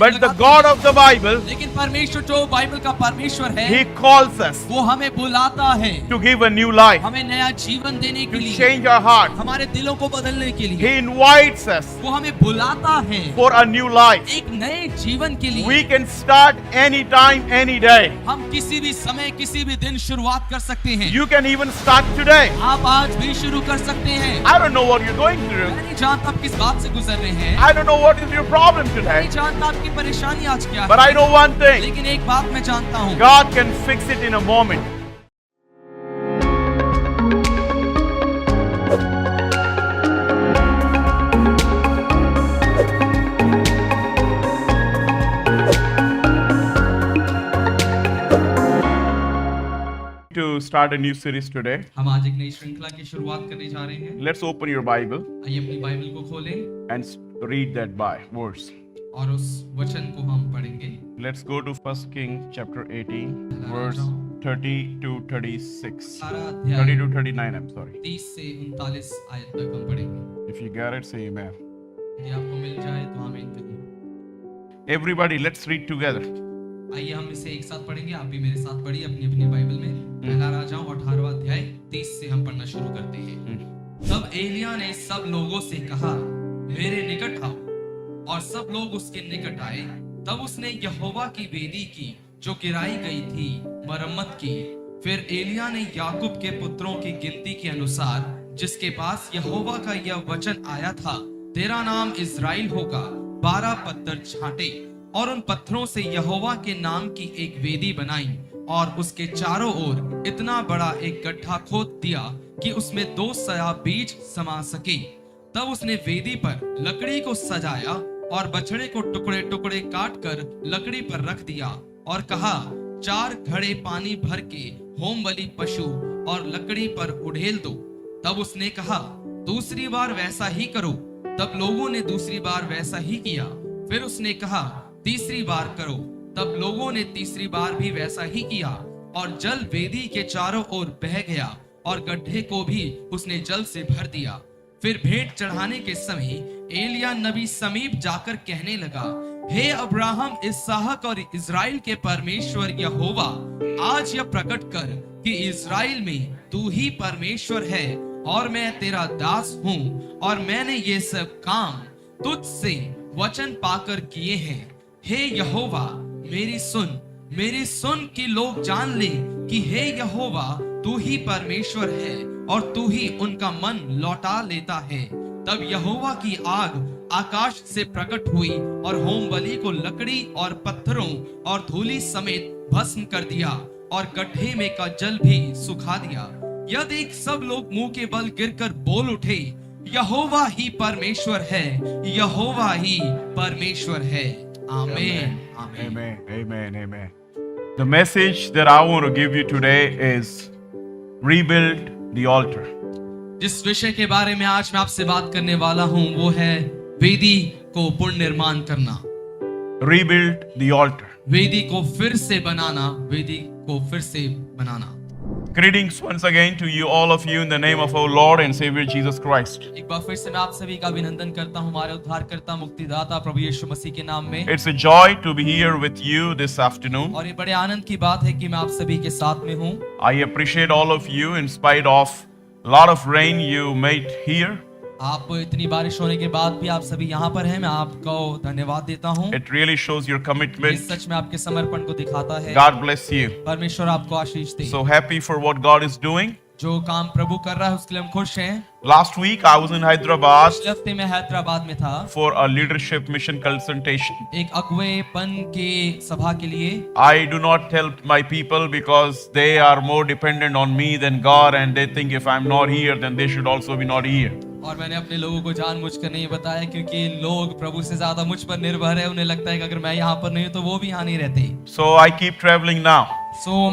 But the God of the Bible, लेकिन परमेश्वर जो बाइबल का परमेश्वर है, He calls us वो हमें बुलाता है to give a new life, हमें नया जीवन देने के to लिए, change our heart. हमारे दिलों को बदलने के लिए। He invites us वो हमें बुलाता है for a new life. एक नए जीवन के लिए। We can start anytime, any day. हम किसी भी समय किसी भी दिन शुरुआत कर सकते हैं। You can even start today. आप आज भी शुरू कर सकते हैं। I don't know what you're going through. मैं नहीं जानता आप किस बात से गुजर रहे हैं, I don't know what is your problem मैं today. नहीं जानता आपकी परेशानी आज क्या But है, I know one thing. लेकिन एक बात मैं जानता हूँ, God can fix it in a moment. To start a new series today, हम आज एक नई श्रृंखला की शुरुआत करने जा रहे हैं। let's open your Bible आइए अपनी बाइबल को खोलें and read that verse. और उस वचन को हम पढ़ेंगे। Let's go to 1 King chapter 18, verse 30 to 36. 30 to 39, I'm sorry. 30 से 39 आयत तक हम पढ़ेंगे। If you get it, say amen. यदि आपको मिल जाए तो आमीन कहिए। Everybody, let's read together. आइए हम इसे एक साथ पढ़ेंगे। आप भी मेरे साथ पढ़िए अपनी अपनी बाइबल में। पहला राजाओं 18वां अध्याय 30 से हम पढ़ना शुरू करते हैं। तब एलिय्याह ने सब लोगों से कहा, मेरे निकट आओ, और सब लोग उसके निकट आए। तब उसने यहोवा की वेदी की जो गिराई गई थी मरम्मत की। फिर एलिय्याह ने याकूब के पुत्रों की गिनती के अनुसार, जिसके पास यहोवा का यह वचन आया था, तेरा नाम इज़राइल होगा, 12 पत्थर छांटे और उन पत्थरों से यहोवा के नाम की एक वेदी बनाई और उसके चारों ओर इतना बड़ा एक गड्ढा खोद दिया कि उसमें 2 सया बीज समा सके। तब उसने वेदी पर लकड़ी को सजाया और बछड़े को टुकड़े टुकड़े काट कर लकड़ी पर रख दिया और कहा, 4 घड़े पानी भर के होम बलि पशु और लकड़ी पर उड़ेल दो। तब उसने कहा, दूसरी बार वैसा ही करो। तब लोगों ने दूसरी बार वैसा ही किया। फिर उसने कहा, तीसरी बार करो। तब लोगों ने तीसरी बार भी वैसा ही किया और जल वेदी के चारों ओर बह गया और गड्ढे को भी उसने जल से भर दिया। फिर भेंट चढ़ाने के समय एलिय्याह नबी समीप जाकर कहने लगा, हे अब्राहम, इसहाक और इज़राइल के परमेश्वर यहोवा, आज यह प्रकट कर कि इज़राइल में तू ही परमेश्वर है और मैं तेरा दास हूँ और मैंने ये सब काम तुझसे वचन पाकर किए हैं। हे यहोवा, मेरी सुन कि लोग जान ले कि हे यहोवा, तू ही परमेश्वर है और तू ही उनका मन लौटा लेता है। तब यहोवा की आग आकाश से प्रकट हुई और होम बलि को लकड़ी और पत्थरों और धूलि समेत भस्म कर दिया और गड्ढे में का जल भी सुखा दिया। यह देख सब लोग मुंह के बल गिरकर बोल उठे, यहोवा ही परमेश्वर है, यहोवा ही परमेश्वर है। Amen. Amen. Amen. Amen. The message that I want to give you today is rebuild the altar. जिस विषय के बारे में आज मैं आपसे बात करने वाला हूं वो है वेदी को पुनर्निर्माण करना। Rebuild the altar. वेदी को फिर से बनाना, वेदी को फिर से बनाना। Greetings once again to you, all of you, in the name of our Lord and Savior Jesus Christ. एक बार फिर से मैं आप सभी का अभिनंदन करता हूं हमारे उद्धारकर्ता मुक्तिदाता प्रभु यीशु मसीह के नाम में। It's a joy to be here with you this afternoon. और ये बड़े आनंद की बात है कि मैं आप सभी के साथ में हूं। I appreciate all of you in spite of lot of rain you made here. आप इतनी बारिश होने के बाद भी आप सभी यहाँ पर हैं, मैं आपको धन्यवाद देता हूँ। It really shows your ये commitment. सच में आपके समर्पण को दिखाता है। God bless you. परमेश्वर आपको आशीष दे। So happy for what God is doing. जो काम प्रभु कर रहा है उसके लिए हम खुश हैं। Last week I was in Hyderabad पिछले हफ्ते में हैदराबाद में था for a leadership mission consultation. एक अगुवेपन के सभा के लिए। I do not tell my people because they are more dependent on me than God, and they think if I'm not here then they should also be not here. और मैंने अपने लोगों को जानबूझकर नहीं बताया क्योंकि लोग प्रभु से ज्यादा मुझ पर निर्भर है। उन्हें लगता है कि अगर मैं यहाँ पर नहीं हूँ तो वो भी यहाँ नहीं रहते। So I keep traveling now.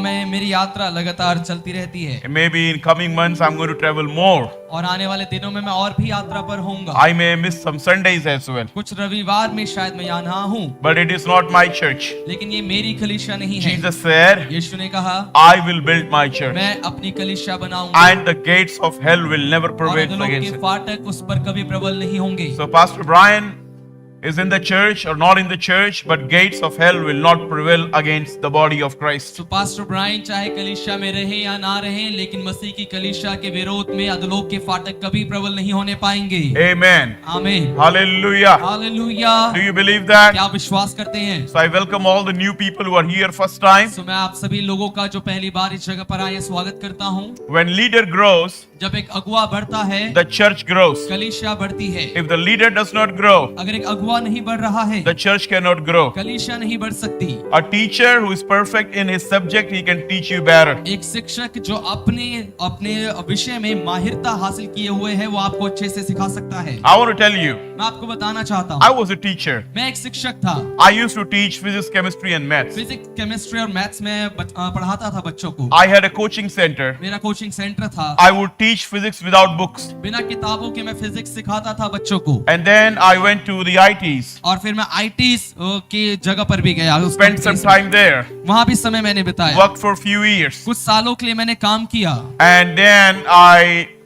मेरी यात्रा लगातार चलती रहती है। Maybe in coming months I'm going to travel more. और आने वाले दिनों में मैं और भी यात्रा पर होऊंगा। I may miss some Sundays as well. कुछ रविवार में शायद मैं यहाँ ना हूँ। But it is not my church. लेकिन ये मेरी कलीसिया नहीं है। Jesus said, यीशु ने कहा, I will build my church, मैं अपनी कलीसिया बनाऊंगा and the gates of hell will never और prevail अधोलोक against के it. फाटक उस पर कभी प्रबल नहीं होंगे। So Pastor Brian is in the church or not in the church, but gates of hell will not prevail against the body of Christ. तो पास्टर ब्रायन चाहे कलीसिया में रहे या ना रहे, लेकिन मसीह की कलीसिया के विरोध में अधोलोक के फाटक कभी प्रबल नहीं होने पाएंगे। Amen. आमीन। Hallelujah. Hallelujah. Do you believe that? क्या आप विश्वास करते हैं? So I welcome all the new people who are here first time. तो मैं आप सभी लोगों का जो पहली बार इस जगह पर आए स्वागत करता हूँ। When leader grows, जब एक अगुआ बढ़ता है, the church grows. कलीसिया बढ़ती है। If the leader does not grow, अगर एक अगुआ नहीं बढ़ रहा है, the church cannot grow. कलीसिया नहीं बढ़ सकती। A teacher who is perfect in his subject, he can teach you better. एक शिक्षक जो अपने अपने विषय में माहिरता हासिल किए हुए है, वो आपको अच्छे से सिखा सकता है। I want to tell you, मैं आपको बताना चाहता I हूँ, was a teacher. मैं एक शिक्षक था। I used to teach physics, chemistry and maths. Physics, chemistry और मैथ्स में पढ़ाता था बच्चों को। I had a coaching center. मेरा कोचिंग सेंटर था। I would teach physics without books. बिना किताबों के मैं फिजिक्स सिखाता था बच्चों को। And then I went to the ITs. और फिर मैं आईटीज की जगह पर भी गया। उस Spent some time there. वहां भी समय मैंने बिताया। Worked for a few years. कुछ सालों के लिए मैंने काम किया। And then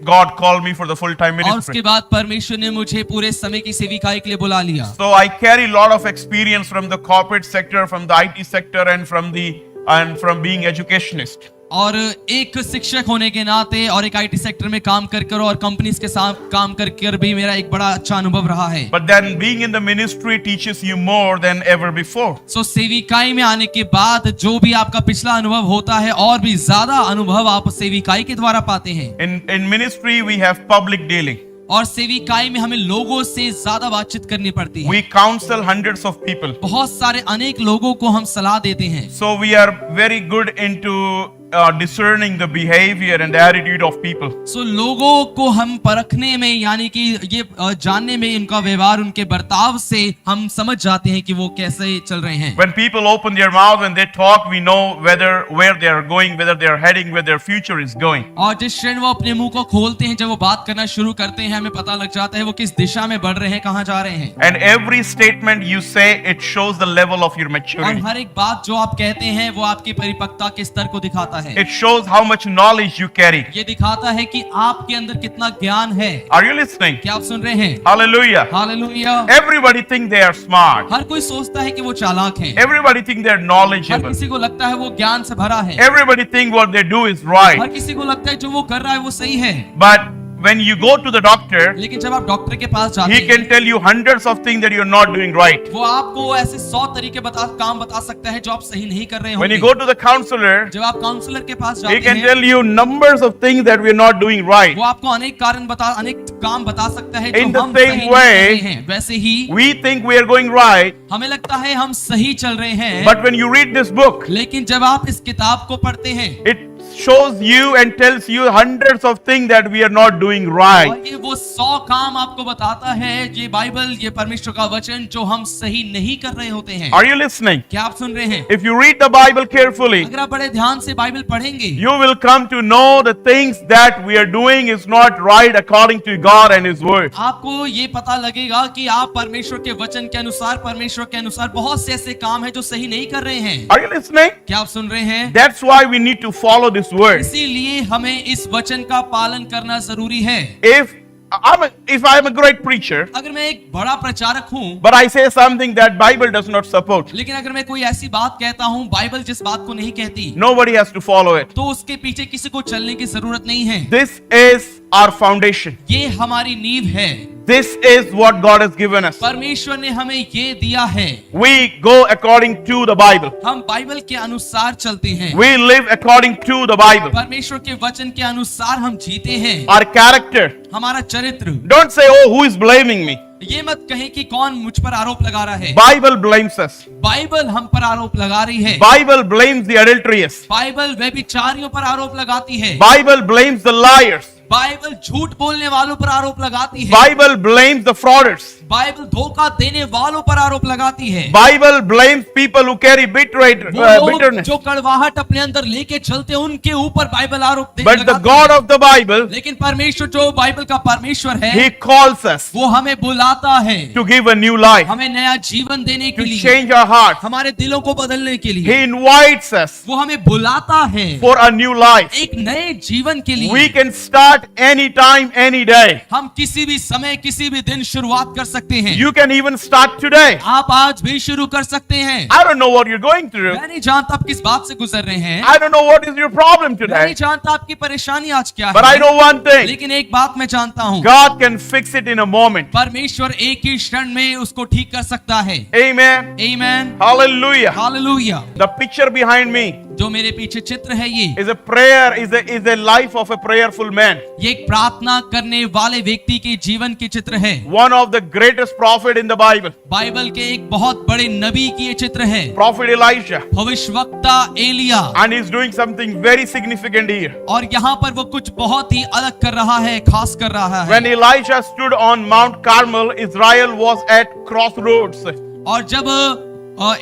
God called me for the full-time और उसके ministry. बाद परमेश्वर ने मुझे पूरे समय की सेविकाई के लिए बुला लिया। So I carry a lot of experience from the corporate sector, from the IT sector, and from being educationist. और एक शिक्षक होने के नाते और एक आईटी सेक्टर में काम कर और कंपनीज के साथ काम कर भी मेरा एक बड़ा अच्छा अनुभव रहा है। But then being in the ministry teaches you more than ever before. सो सेविकाई में आने के बाद जो भी आपका पिछला अनुभव होता है, और भी ज्यादा अनुभव आप सेविकाई के द्वारा पाते हैं। In ministry we have public dealing. और सेविकाई में हमें लोगों से ज्यादा बातचीत करनी पड़ती है। We counsel hundreds of people. बहुत सारे अनेक लोगों को हम सलाह देते हैं। So we are very good into discerning the behavior and the attitude of people. सो लोगों को हम परखने में, यानी कि ये जानने में, इनका व्यवहार, उनके बर्ताव से हम समझ जाते हैं कि वो कैसे चल रहे हैं। When people open their mouth and they talk, we know where they are going, whether they are heading, where their future is going. और जिस क्षण वो अपने मुंह को खोलते हैं, जब वो बात करना शुरू करते हैं, हमें पता लग जाता है वो किस दिशा में बढ़ रहे हैं, कहाँ जा रहे हैं। And every statement you say, it shows the level of your और maturity. हर एक बात जो आप कहते हैं वो आपकी परिपक्वता के स्तर को दिखाता है। It shows how much knowledge you carry. ये दिखाता है कि आपके अंदर कितना ज्ञान है। Are you listening? क्या आप सुन रहे हैं? Hallelujah. Hallelujah. Everybody think they are smart. हर कोई सोचता है कि वो चालाक है। Everybody think they are her knowledgeable. किसी को लगता है वो ज्ञान से भरा है। Everybody think what they do is her right. किसी को लगता है जो वो कर रहा है वो सही है। But when you go to the doctor, लेकिन जब आप डॉक्टर के पास जाते he हैं, can tell you hundreds of things that you're not doing right. वो आपको ऐसे 100 तरीके काम बता सकता है जो आप सही नहीं कर रहे When you होंगे। go to the counselor, जब आप काउंसलर के पास he जाते can हैं, tell you numbers of things that we're not doing right. वो आपको अनेक काम बता सकता है In जो the हम same सही नहीं कर way, रहे हैं। वैसे ही We think we are going right, हमें लगता है हम सही चल रहे हैं, but when you read this book, लेकिन जब आप इस किताब को पढ़ते हैं, it shows you and tells you hundreds of things that we are not doing right. और ये वो 100 काम आपको बताता है, ये बाइबल, ये परमेश्वर का वचन, जो हम सही नहीं कर रहे होते हैं। Are you listening? क्या आप सुन रहे हैं? If you read the Bible carefully, अगर आप बड़े ध्यान से बाइबल पढ़ेंगे, you will come to know the things that we are doing is not right according to God and His Word. आपको ये पता लगेगा कि आप परमेश्वर के वचन के अनुसार, परमेश्वर के अनुसार बहुत से ऐसे काम हैं जो सही नहीं कर रहे हैं। Are you listening? क्या आप सुन रहे हैं? That's why we need to follow this word. इसीलिए हमें इस वचन का पालन करना जरूरी है। If I'm a great preacher, अगर मैं एक बड़ा प्रचारक हूँ, but I say something that Bible does not support, लेकिन अगर मैं कोई ऐसी बात कहता हूँ बाइबल जिस बात को नहीं कहती, nobody has to follow it. तो उसके पीछे किसी को चलने की जरूरत नहीं है। This is our foundation. ये हमारी नींव है। This is what God has given us. परमेश्वर ने हमें ये दिया है। We go according to the Bible. हम बाइबल के अनुसार चलते हैं। We live according to the Bible. परमेश्वर के वचन के अनुसार हम जीते हैं। Our character. हमारा चरित्र। Don't say, oh, who is blaming me? ये मत कहें कि कौन मुझ पर आरोप लगा रहा है। Bible blames us. बाइबल हम पर आरोप लगा रही है। Bible blames the adulterous. Bible व्यभिचारियों पर आरोप लगाती है। Bible blames the liars. Bible झूठ बोलने वालों पर आरोप लगाती है। Bible blames the frauders. Bible धोखा देने वालों पर आरोप लगाती है। Bible blames people who carry bitterness. जो कड़वाहट अपने अंदर लेके चलते हैं उनके ऊपर बाइबल आरोप But the God of the Bible, लेकिन परमेश्वर जो बाइबल का परमेश्वर है, He calls us वो हमें बुलाता है to give a new life, हमें नया जीवन देने के to लिए, change our hearts. हमारे दिलों को बदलने के He लिए। invites us वो हमें बुलाता है for a new life. एक नए जीवन के लिए। We can start start any time, any day. हम किसी भी समय किसी भी दिन शुरुआत कर सकते हैं। You can even start today. आप आज भी शुरू कर सकते हैं। I don't know what you're going through. मैं नहीं जानता आप किस बात से गुजर रहे हैं। I don't know what is your problem मैं today. नहीं जानता आपकी परेशानी आज क्या But I है। know one thing. लेकिन एक बात मैं जानता हूँ, God can fix it in a moment. परमेश्वर एक ही क्षण में उसको ठीक कर सकता है। Amen. आमीन। Hallelujah. Hallelujah. The picture behind me जो मेरे पीछे चित्र है ये is a prayer, is a life of a prayerful man. ये एक प्रार्थना करने वाले व्यक्ति के जीवन के चित्र है। One of the greatest prophet in the Bible. Bible के एक बहुत बड़े नबी की ये चित्र है, Prophet Elijah. भविष्यवक्ता Elia. And he's doing something very significant here. और यहाँ पर वो कुछ बहुत ही अलग कर रहा है, खास कर रहा है। When Elijah stood on Mount Carmel, Israel was at crossroads. और जब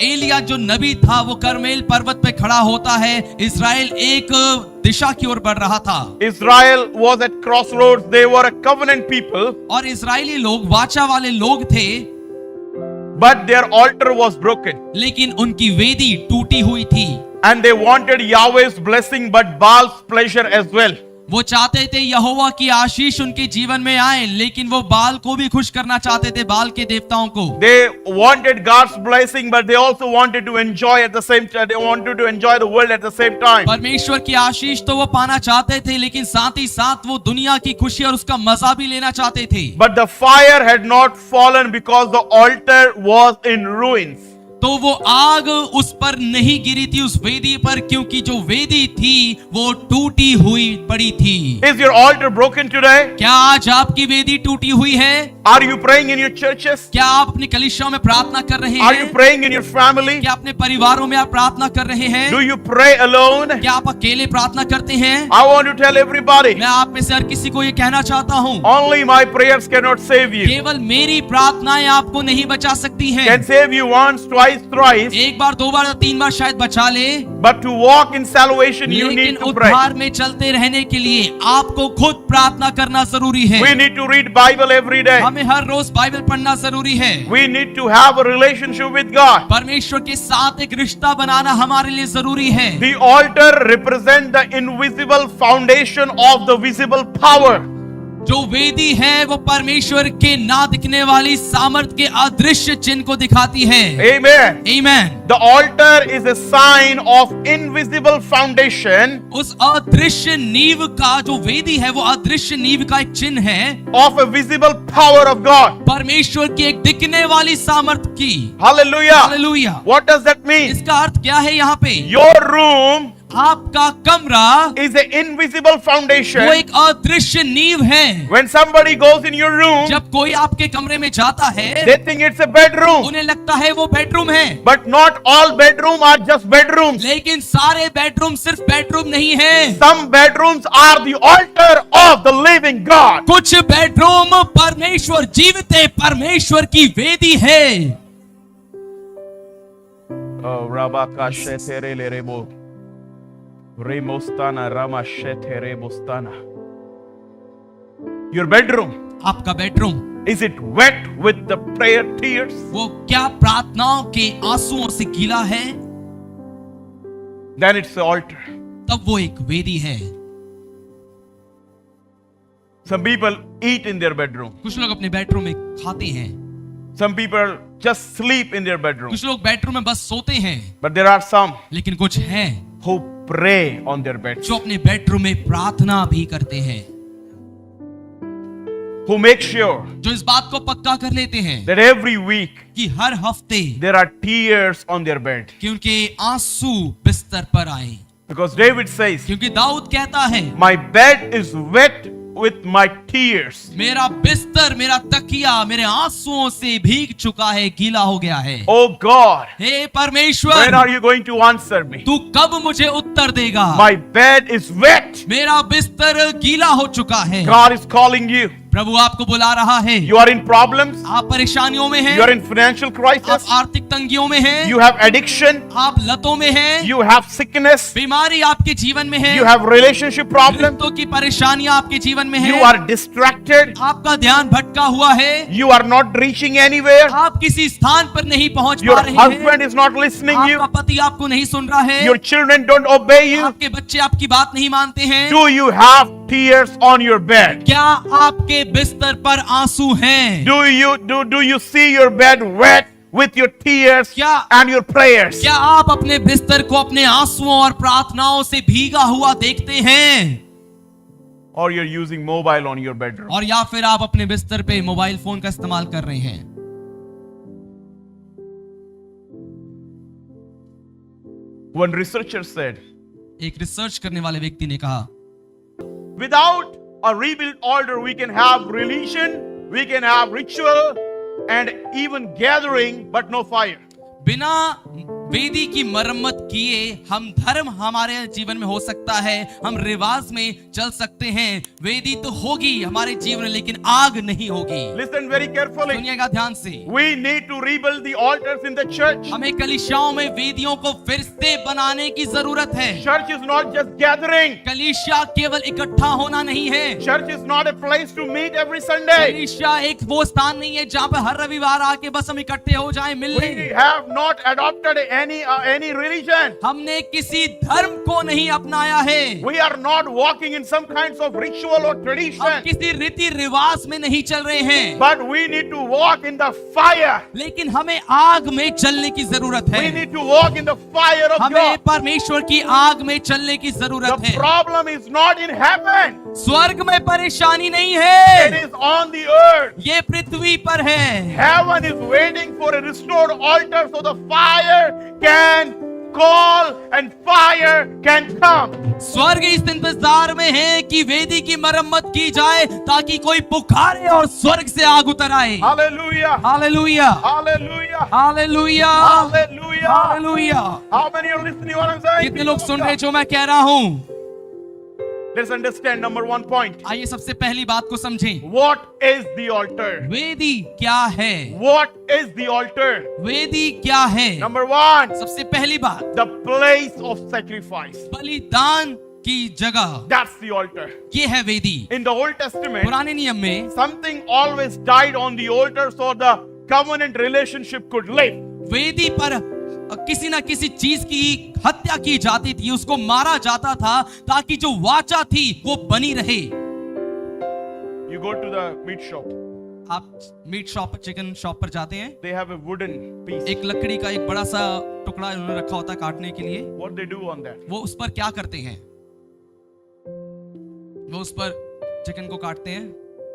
एलिया जो नबी था वो करमेल पर्वत पे खड़ा होता है, इज़राइल एक दिशा की ओर बढ़ रहा था। Israel was at crossroads. They were a covenant people, और इज़राइली लोग वाचा वाले लोग थे, but their altar was broken. लेकिन उनकी वेदी टूटी हुई थी। And they wanted Yahweh's blessing, but Baal's pleasure as well. वो चाहते थे यहोवा की आशीष उनके जीवन में आए, लेकिन वो बाल को भी खुश करना चाहते थे, बाल के देवताओं को। They wanted God's blessing, but they also wanted to enjoy at the same time. They wanted to enjoy the world at the same time. परमेश्वर की आशीष तो वो पाना चाहते थे, लेकिन साथ ही साथ वो दुनिया की खुशी और उसका मजा भी लेना चाहते थे। But the fire had not fallen because the altar was in ruins. तो वो आग उस पर नहीं गिरी थी, उस वेदी पर, क्योंकि जो वेदी थी वो टूटी हुई पड़ी थी। Is your altar broken today? क्या आज आपकी वेदी टूटी हुई है? Are you praying in your churches? क्या आप अपनी कलीसियाओं में प्रार्थना कर रहे Are you हैं? praying in your family? क्या अपने परिवारों में आप प्रार्थना कर रहे हैं? Do you pray alone? क्या आप अकेले प्रार्थना करते हैं? I want to tell everybody, मैं आप में से हर किसी को ये कहना चाहता हूँ, only my prayers cannot save you. केवल मेरी प्रार्थनाएं आपको नहीं बचा सकती हैं। Can save you once, twice, thrice, एक बार, दो बार, तीन बार शायद बचा ले, but to walk in salvation you लेकिन need to pray. उद्धार में चलते रहने के लिए आपको खुद प्रार्थना करना जरूरी है। We need to read Bible every day. हमें हर रोज बाइबल पढ़ना जरूरी है। We need to have a relationship with God. परमेश्वर के साथ एक रिश्ता बनाना हमारे लिए जरूरी है। The altar represents the invisible foundation of the visible power. जो वेदी है वो परमेश्वर के ना दिखने वाली सामर्थ के अदृश्य चिन्ह को दिखाती है। Amen. आमीन। The altar is a sign of invisible foundation उस अदृश्य नींव का, जो वेदी है वो अदृश्य नींव का एक चिन्ह है of a visible power of God. परमेश्वर की एक दिखने वाली सामर्थ की। Hallelujah. Hallelujah. What does that mean? इसका अर्थ क्या है यहाँ पे? Your room आपका कमरा is an invisible वो foundation. एक अदृश्य नींव है। When somebody goes in your room, जब कोई आपके कमरे में जाता है, they think it's a bedroom. उन्हें लगता है वो बेडरूम है, But not all bedrooms are just bedrooms. लेकिन सारे बेडरूम सिर्फ बेडरूम नहीं है। Some bedrooms are the altar of the living God. कुछ बेडरूम परमेश्वर, जीवित परमेश्वर की वेदी है। Oh, Rabaka Shetere Lerebo. Remostana Rama Shetere Bostana. Your bedroom, आपका bedroom, is it wet with the prayer tears? वो क्या प्रार्थनाओं के आंसुओं से गीला है? Then it's the altar. तब वो एक वेदी है। Some people eat in their bedroom. कुछ लोग अपने बेडरूम में खाते हैं, Some people just sleep in their bedroom. कुछ लोग बेडरूम में बस सोते हैं, But there are some लेकिन कुछ हैं who pray on their beds, जो अपने बेडरूम में प्रार्थना भी करते हैं, who make sure जो इस बात को पक्का कर लेते हैं that every week कि हर हफ्ते there are tears on their bed. कि उनके आंसू बिस्तर पर आए। Because David says, क्योंकि दाऊद कहता है, my bed is wet with my tears. मेरा बिस्तर, मेरा तकिया मेरे आंसुओं से भीग चुका है, गीला हो गया है। Oh God, हे परमेश्वर, when are you going to answer me? तू कब मुझे उत्तर देगा? My bed is wet. मेरा बिस्तर गीला हो चुका है। God is calling you. प्रभु आपको बुला रहा है। You are in problems. आप परेशानियों में हैं, You are in financial आप crisis. आर्थिक तंगियों में हैं, You have addiction. आप लतों में हैं, You have sickness. बीमारी आपके जीवन में है, You have relationship problems. रिश्तों की परेशानियां आपके जीवन में You है, are distracted. आपका ध्यान भटका हुआ है, You are not reaching anywhere. आप किसी स्थान पर नहीं पहुंच Your पा रहे हैं, husband is not listening आपका you. पति आपको नहीं सुन रहा है, Your children don't obey you. आपके बच्चे आपकी बात नहीं मानते हैं। Do you have tears on your bed? क्या आपके बिस्तर पर आंसू हैं? Do you see your bed wet with your tears क्या- and your prayers? क्या आप अपने बिस्तर को अपने आंसुओं और प्रार्थनाओं से भीगा हुआ देखते हैं? Or you're using mobile on your bedroom? और या फिर आप अपने बिस्तर पे मोबाइल फोन का इस्तेमाल कर रहे हैं? One researcher said, एक रिसर्च करने वाले व्यक्ति ने कहा, without a rebuilt altar, we can have religion, we can have ritual, and even gathering, but no fire. बिना वेदी की मरम्मत किए हम धर्म हमारे जीवन में हो सकता है, हम रिवाज में चल सकते हैं, वेदी तो होगी हमारे जीवन में लेकिन आग नहीं होगी। Listen very carefully. सुनिएगा ध्यान से, We need to rebuild the altars in the church. हमें कलीसियाओं में वेदियों को फिर से बनाने की जरूरत है। Church is not just gathering. कलीसिया केवल इकट्ठा होना नहीं है। Church is not a place to meet every Sunday. कलीसिया एक वो स्थान नहीं है जहाँ पे हर रविवार आके बस हम इकट्ठे हो जाएं, मिल We लें। have not adopted any religion. हमने किसी धर्म को नहीं अपनाया है। We are not walking in some kinds of ritual or हम tradition. किसी रीति रिवाज में नहीं चल रहे हैं, But we need to walk in the fire. लेकिन हमें आग में चलने की जरूरत We है। need to walk in the fire of हमें God. परमेश्वर की आग में चलने की जरूरत The है। problem is not in heaven. स्वर्ग में परेशानी नहीं It है, is on the earth. ये पृथ्वी पर है। Heaven is waiting for a restored altar so the fire can call and fire can come. स्वर्ग इस इंतजार में है कि वेदी की मरम्मत की जाए ताकि कोई पुकारे और स्वर्ग से आग उतर आए। Hallelujah. Hallelujah, Hallelujah. Hallelujah, Hallelujah. Hallelujah. How many are listening what I'm saying? कितने लोग सुन रहे जो मैं कह रहा हूँ? Let's understand number one point. आइए सबसे पहली बात को समझें। What is the altar? वेदी क्या है? What is the altar? वेदी क्या है? Number one, सबसे पहली बात, the place of sacrifice. बलिदान की जगह, That's the altar. ये है वेदी। In the Old Testament, पुराने नियम में something always died on the altar so the covenant relationship could live. वेदी पर किसी ना किसी चीज की हत्या की जाती थी, उसको मारा जाता था ताकि जो वाचा थी वो बनी रहे। You go to the meat shop. आप मीट शॉप, चिकन शॉप पर जाते हैं, They have a wooden piece. एक लकड़ी का एक बड़ा सा टुकड़ा उन्होंने रखा होता है काटने के लिए। What they do on that? वो उस पर क्या करते हैं? वो उस पर चिकन को काटते हैं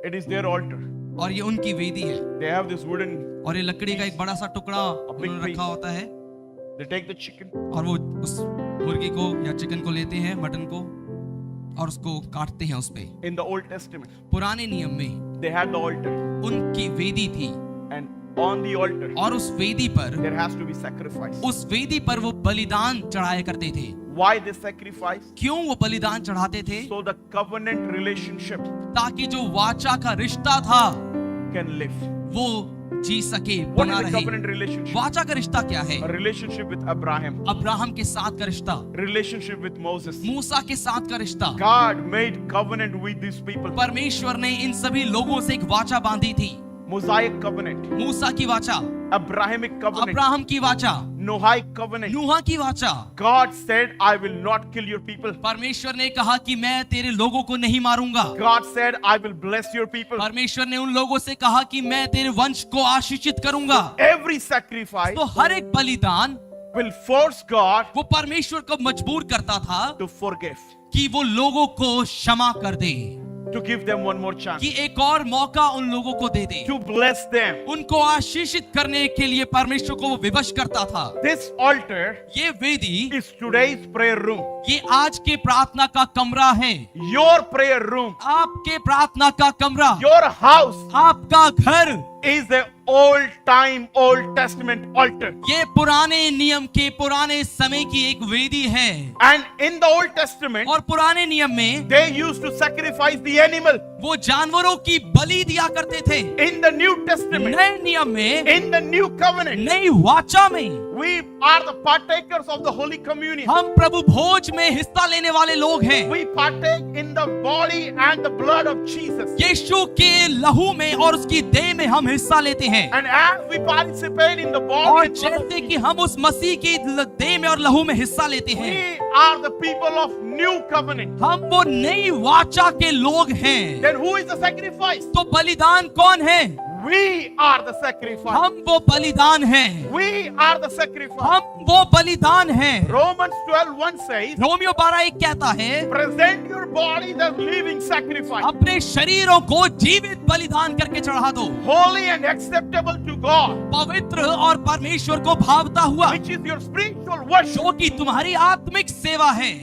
It is their altar. और ये उनकी वेदी है। They have this wooden. और ये लकड़ी का एक बड़ा सा टुकड़ा उन्होंने रखा होता है They take the chicken. और वो उस मुर्गी को या चिकन को लेते हैं, मटन को, और उसको काटते हैं उस पे। In the Old Testament, पुराने नियम में they had the altar, उनकी वेदी थी and on the altar और उस वेदी पर, there has to be sacrifice. उस वेदी पर वो बलिदान चढ़ाया करते थे। Why they sacrifice? क्यों वो बलिदान चढ़ाते थे? So the covenant relationship ताकि जो वाचा का रिश्ता था can live. वो जी सके, What बना is the रहे। covenant relationship? वाचा का रिश्ता क्या है? A relationship with Abraham, Abraham के साथ का रिश्ता, relationship with Moses. मूसा के साथ का रिश्ता। God made covenant with these people. परमेश्वर ने इन सभी लोगों से एक वाचा बांधी थी। Mosaic covenant, मूसा की वाचा, Abrahamic covenant, अब्राहम की वाचा, Noahic covenant. नूहा की वाचा। God said, I will not kill your people. परमेश्वर ने कहा कि मैं तेरे लोगों को नहीं मारूंगा। God said, I will bless your people. परमेश्वर ने उन लोगों से कहा कि मैं तेरे वंश को आशीषित करूंगा। Every sacrifice तो हर एक बलिदान will force God वो परमेश्वर को मजबूर करता था to forgive, कि वो लोगों को क्षमा कर दे, to give them one more chance, कि एक और मौका उन लोगों को दे दे, to bless them. उनको आशीषित करने के लिए परमेश्वर को वो विवश करता था। This altar ये वेदी, is today's prayer room. ये आज के प्रार्थना का कमरा है। Your prayer room, आपके प्रार्थना का कमरा, your house आपका घर, is the old time, Old Testament altar. ये पुराने नियम के पुराने समय की एक वेदी है। And in the Old Testament, और पुराने नियम में they used to sacrifice the animal. वो जानवरों की बलि दिया करते थे। In the New Testament, नए नियम में, in the New Covenant, नई वाचा में We are the partakers of the Holy Communion. हम प्रभु भोज में हिस्सा लेने वाले लोग हैं। We partake in the body and the blood of Jesus. यीशु के लहू में और उसकी देह में हम हिस्सा लेते हैं। And as we participate in the body और and blood of जैसे कि Jesus, हम उस मसीह की देह में और लहू में हिस्सा लेते हैं, we are the people of new covenant. हम वो नई वाचा के लोग हैं। Then who is the sacrifice? तो बलिदान कौन है? We are the sacrifice. हम वो बलिदान हैं। We are the sacrifice. हम वो बलिदान हैं। Romans 12:1 says, रोमियो 12:1 कहता है, present your body as living sacrifice, अपने शरीरों को जीवित बलिदान करके चढ़ा दो, holy and acceptable to God, पवित्र और परमेश्वर को भावता हुआ, which is your spiritual worship. जो कि तुम्हारी आत्मिक सेवा है।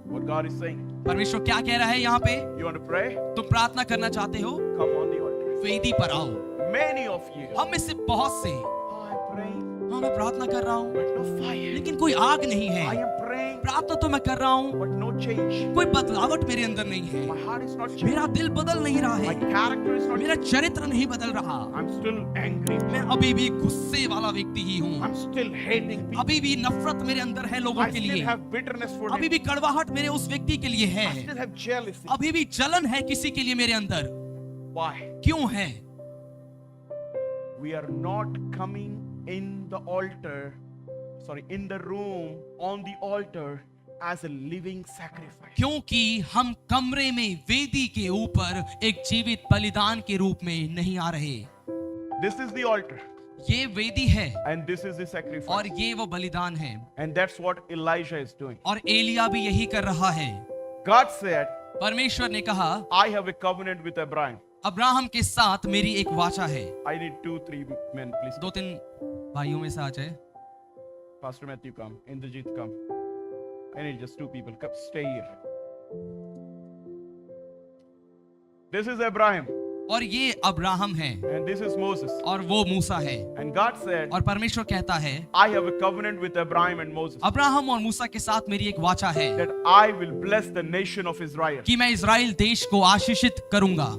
What God is saying. परमेश्वर क्या कह रहा है यहाँ पे? You want to pray? तुम प्रार्थना करना चाहते हो? Come on the altar. वेदी पर आओ। Many of you. हम में से बहुत से, Oh, I'm praying, हाँ मैं प्रार्थना कर रहा हूँ, but no fire. लेकिन कोई आग नहीं I है। am praying, प्रार्थना तो मैं कर रहा हूँ, but no change. कोई बदलावट मेरे अंदर नहीं है। My heart is not changing. मेरा दिल बदल नहीं रहा My है, character is not मेरा changing. चरित्र नहीं बदल रहा। I'm still angry. मैं अभी भी गुस्से वाला व्यक्ति ही हूँ, I'm still hating people. अभी भी नफरत मेरे अंदर है लोगों I के still लिए, have bitterness for अभी him. भी कड़वाहट मेरे उस व्यक्ति के लिए है, I still have jealousy. अभी भी जलन है किसी के लिए मेरे अंदर। Why? क्यों है? We are not coming in the altar, in the room, on the altar as a living sacrifice. क्योंकि हम कमरे में वेदी के ऊपर एक जीवित बलिदान के रूप में नहीं आ रहे। This is the altar ये वेदी है and this is the sacrifice. और ये वो बलिदान है, And that's what Elijah is doing. और एलिया भी यही कर रहा है। God said, परमेश्वर ने कहा, I have a covenant with Abraham. Abraham के साथ मेरी एक वाचा है। I need 2-3 men, please. 2-3 भाइयों में से आ जाए। Pastor Matthew, come. Indrajit, come. I need just 2 people. Come, stay here. This is Abraham और ये अब्राहम है and this is Moses. और वो मूसा है। And God said, और परमेश्वर कहता है, I have a covenant with Abraham and Moses Abraham और मूसा के साथ मेरी एक वाचा है that I will bless the nation of Israel. कि मैं इज़राइल देश को आशीषित करूंगा,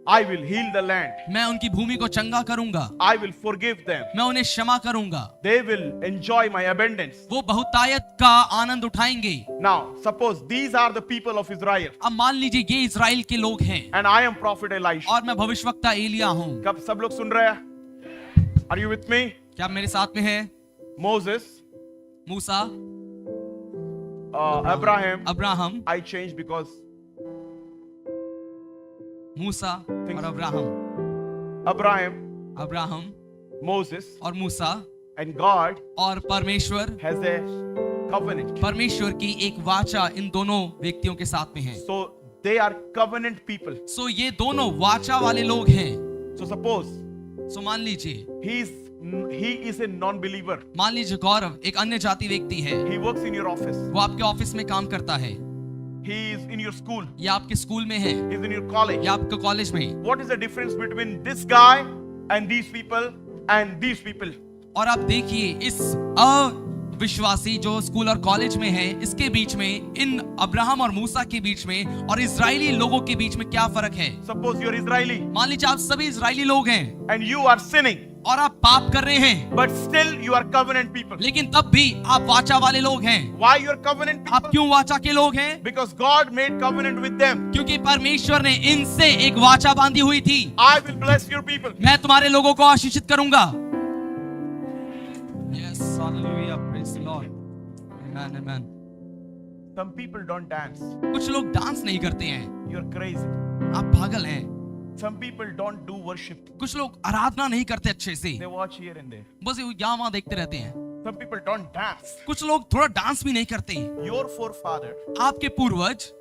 I will heal the land. मैं उनकी भूमि को चंगा करूंगा, I will forgive them. मैं उन्हें क्षमा करूंगा, They will enjoy my abundance. वो बहुतायत का आनंद उठाएंगे। Now, suppose these are the people of Israel अब मान लीजिए ये इज़राइल के लोग हैं and I am prophet Elisha. और मैं भविष्यवक्ता एलिया हूँ। कब सब लोग सुन रहे हैं? Are you with me? क्या आप मेरे साथ में हैं? Moses, Musa, Abraham, Abraham, I changed because मूसा और अब्राहम, Moses और मूसा and God और परमेश्वर, has a covenant. परमेश्वर की एक वाचा इन दोनों व्यक्तियों के साथ में है। So they are covenant people. सो ये दोनों वाचा वाले लोग हैं। So suppose सो मान लीजिए he is a non-believer. मान लीजिए गौरव एक अन्य जाति व्यक्ति है, He works in your office. वो आपके ऑफिस में काम करता है, He is in your school. या आपके स्कूल में है, He is in your college. या आपके कॉलेज में। What is the difference between this guy and these people and these people? और आप देखिए इस अविश्वासी जो स्कूल और कॉलेज में है, इसके बीच में, इन अब्राहम और मूसा के बीच में और इजरायली लोगों के बीच में क्या फर्क है? Suppose you are Israeli मान लीजिए आप सभी इजरायली लोग हैं and you are sinning, और आप पाप कर रहे हैं, but still you are covenant people. लेकिन तब भी आप वाचा वाले लोग हैं। Why you are covenant आप people? क्यों वाचा के लोग हैं? Because God made covenant with them. क्योंकि परमेश्वर ने इनसे एक वाचा बांधी हुई थी, I will bless your people. मैं तुम्हारे लोगों को आशीषित करूंगा। Yes, hallelujah, praise the Lord. Amen, amen. Some people don't dance. कुछ लोग डांस नहीं करते हैं, You're crazy. आप पागल हैं। Some people don't do worship. कुछ लोग आराधना नहीं करते अच्छे से, They watch here and there. बस यहाँ वहाँ देखते रहते हैं। Some people don't dance. कुछ लोग थोड़ा डांस भी नहीं करते। Your forefather, आपके पूर्वज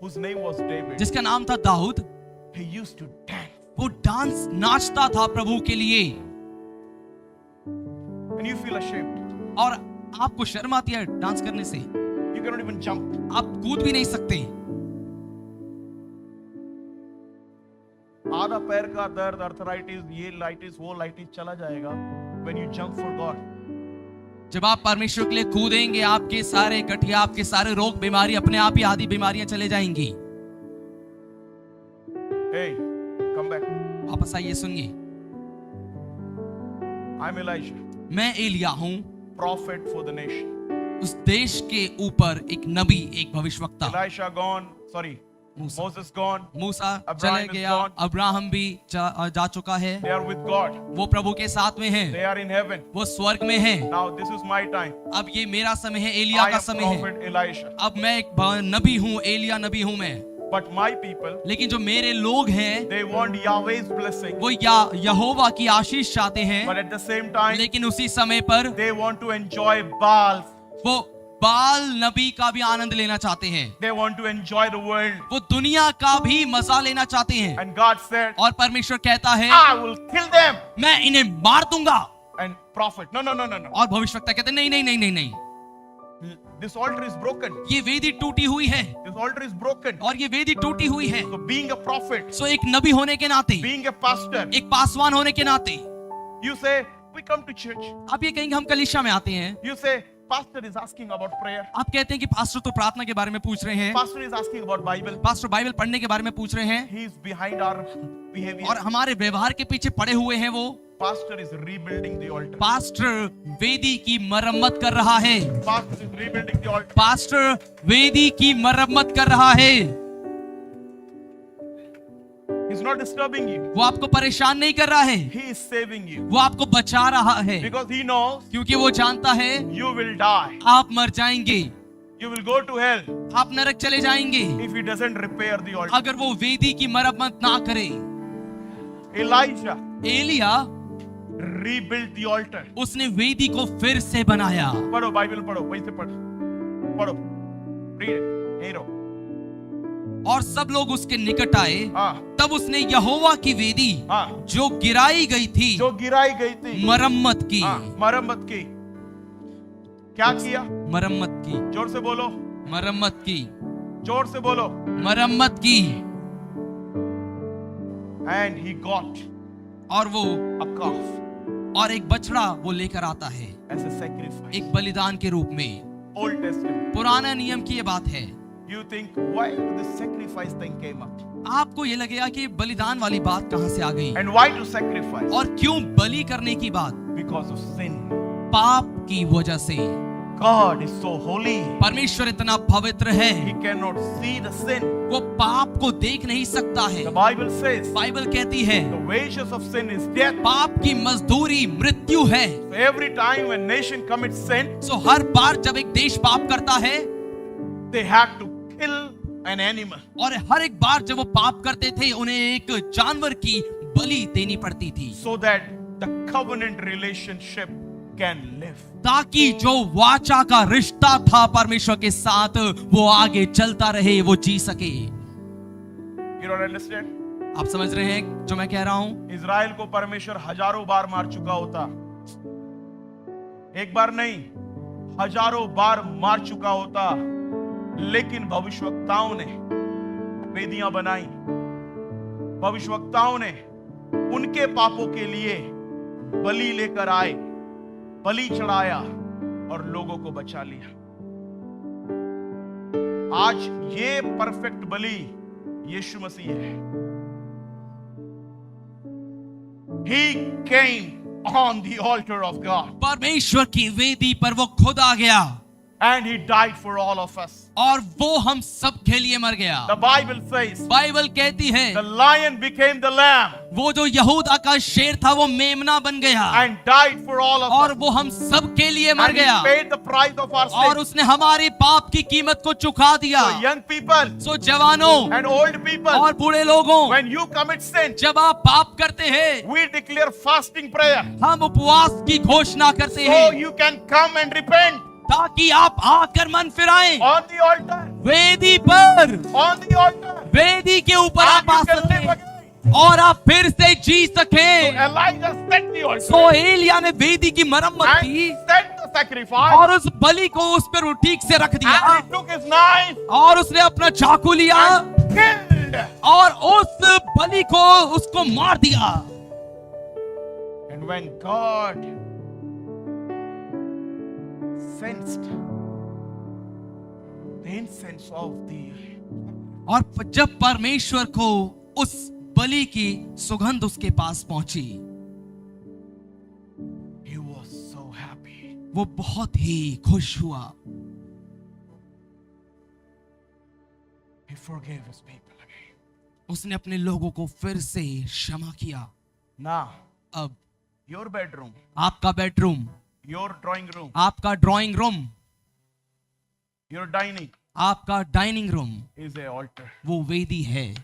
whose name was David, जिसका नाम था दाऊद, he used to dance. वो डांस नाचता था प्रभु के लिए, And you feel ashamed. और आपको शर्म आती है डांस करने से, You cannot even jump. आप कूद भी नहीं सकते। आधा पैर का दर्द, अर्थराइटिस, ये लाइटिस, वो लाइटिस चला जाएगा when you jump for God. जब आप परमेश्वर के लिए कूदेंगे, आपके सारे गठिया, आपके सारे रोग बीमारी, अपने आप ही आधी बीमारियां चले जाएंगी। Hey, come back. वापस आइए, सुनिए। I'm Elijah. मैं एलिया हूँ, prophet for the nation. उस देश के ऊपर एक नबी, एक भविष्यवक्ता। Elisha gone, sorry, मूसा Moses gone, मूसा Abraham चले is गया, gone. अब्राहम भी जा चुका है, they are with God, वो प्रभु के साथ में है, they are in heaven. वो स्वर्ग में है। Now this is my time. अब ये मेरा समय है, एलिया I का am समय है। prophet Elisha. अब मैं एक नबी हूँ, एलिया नबी हूँ मैं। But my people, लेकिन जो मेरे लोग हैं, they want Yahweh's blessing. वो यहोवा की आशीष चाहते हैं, But at the same time, लेकिन उसी समय पर they want to enjoy Baal. वो बाल नबी का भी आनंद लेना चाहते हैं, They want to enjoy the world. वो दुनिया का भी मजा लेना चाहते हैं। And God said, और परमेश्वर कहता है, I will kill them. मैं इन्हें मार दूंगा। And prophet, no. और भविष्यवक्ता कहते हैं, नहीं, This altar is broken. ये वेदी टूटी हुई है, This altar is broken. और ये वेदी टूटी हुई है। So being a prophet, सो एक नबी होने के नाते, being a pastor, एक पासवान होने के नाते, you say, we come to church. आप ये कहेंगे हम कलीसिया में आते हैं। You say, pastor is asking about prayer. आप कहते हैं कि पास्टर तो प्रार्थना के बारे में पूछ रहे हैं, Pastor is asking about Bible. Pastor Bible पढ़ने के बारे में पूछ रहे हैं, He is behind our behavior. और हमारे व्यवहार के पीछे पड़े हुए हैं। वो Pastor is rebuilding the altar. Pastor वेदी की मरम्मत कर रहा है, Pastor is rebuilding the altar. Pastor वेदी की मरम्मत कर रहा है। He's not disturbing you. वो आपको परेशान नहीं कर रहा है, He is saving you. वो आपको बचा रहा है, Because he knows क्योंकि वो जानता है you will die. आप मर जाएंगे, You will go to hell आप नरक चले जाएंगे if he doesn't repair the altar. अगर वो वेदी की मरम्मत ना करे। Elijah Elia rebuilt the altar. उसने वेदी को फिर से बनाया। पढ़ो बाइबल पढ़ो, वहीं से पढ़ो। Read it. यहीं रहो। और सब लोग उसके निकट आए, हाँ, तब उसने यहोवा की वेदी हाँ, जो गिराई गई थी, जो गिराई गई थी, मरम्मत की। हाँ, मरम्मत की। क्या किया? मरम्मत की, जोर से बोलो, मरम्मत की, जोर से बोलो। मरम्मत की। And he got और वो a calf और एक बछड़ा वो लेकर आता है, as a sacrifice. एक बलिदान के रूप में। Old Testament. पुराना नियम की ये बात है। You think why the sacrifice thing came up? आपको ये लगेगा कि बलिदान वाली बात कहां से आ गई, And why to sacrifice? और क्यों बलि करने की बात? Because of sin. पाप की वजह से। God is so holy. परमेश्वर इतना पवित्र है, He cannot see the sin. वो पाप को देख नहीं सकता है। The Bible says बाइबल कहती है, the wages of sin is death. पाप की मजदूरी मृत्यु है। So every time when nation commits sin, सो हर बार जब एक देश पाप करता है, they have to kill an animal. और हर एक बार जब वो पाप करते थे, उन्हें एक जानवर की बलि देनी पड़ती थी, So that the covenant relationship can live. ताकि जो वाचा का रिश्ता था परमेश्वर के साथ, वो आगे चलता रहे, वो जी सके। You don't understand? आप समझ रहे हैं जो मैं कह रहा हूं? इज़राइल को परमेश्वर हजारों बार मार चुका होता, एक बार नहीं, हजारों बार मार चुका होता, लेकिन भविष्यवक्ताओं ने वेदियां बनाई, भविष्यवक्ताओं ने उनके पापों के लिए बलि लेकर आए, बलि चढ़ाया और लोगों को बचा लिया। आज ये परफेक्ट बलि यीशु मसीह है। He came on the altar of God परमेश्वर की वेदी पर वो खुद आ गया, and he died for all of us. और वो हम सब के लिए मर गया। The Bible says बाइबल कहती है, the lion became the lamb वो जो यहूदा का शेर था, वो मेमना बन गया, and died for all of और us. वो हम सब के लिए मर And he गया, paid the price of our और sin. उसने हमारे पाप की कीमत को चुका दिया। So young people सो जवानों and old people, और बूढ़े लोगों, when you commit sin, जब आप पाप करते हैं, we declare fasting prayer हम उपवास की घोषणा करते so हैं, you can come and repent ताकि आप आकर मन फिराएं। on the altar, वेदी पर, on the altar, वेदी के ऊपर आप and uh you can live सकें again. और आप फिर से जी So सकें। Elijah set the altar सो एलिया ने वेदी की मरम्मत and की set the sacrifice, और उस बलि को उस पर ठीक से रख दिया, and he took his knife और उसने अपना चाकू लिया and killed. और उस बलि को उसको मार दिया। And when God sensed the incense of the और जब परमेश्वर को उस बलि की सुगंध उसके पास पहुंची, he was so वो बहुत ही खुश हुआ। He forgave his people again. उसने अपने लोगों को फिर से क्षमा किया। Now, अब your bedroom, आपका बेडरूम, your drawing room, आपका ड्राइंग रूम, your dining आपका dining room is a altar. वो वेदी है।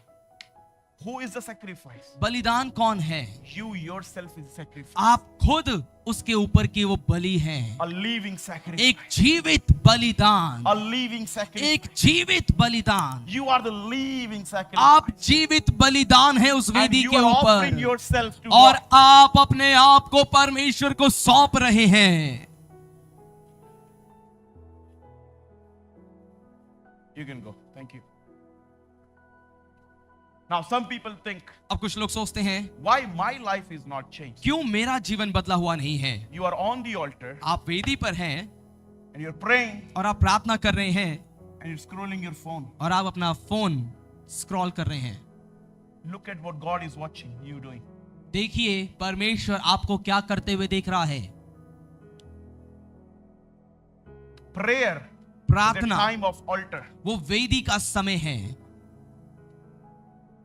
Who is the sacrifice? बलिदान कौन है? You yourself is sacrifice. आप खुद उसके ऊपर की वो बलि है। A living sacrifice. एक जीवित बलिदान, A living sacrifice. एक जीवित बलिदान। You are the living sacrifice. आप जीवित बलिदान है उस And वेदी you के are offering ऊपर, yourself to और God. आप अपने आप को परमेश्वर को सौंप रहे हैं। You can go. Thank you. Now some people think, अब कुछ लोग सोचते हैं, why my life is not changed? क्यों मेरा जीवन बदला हुआ नहीं है? You are on the altar आप वेदी पर हैं and you're praying और आप प्रार्थना कर रहे हैं and you're scrolling your phone. और आप अपना फोन स्क्रॉल कर रहे हैं। Look at what God is watching you doing. देखिए परमेश्वर आपको क्या करते हुए देख रहा है। Prayer is a प्रार्थना time of altar. वो वेदी का समय है।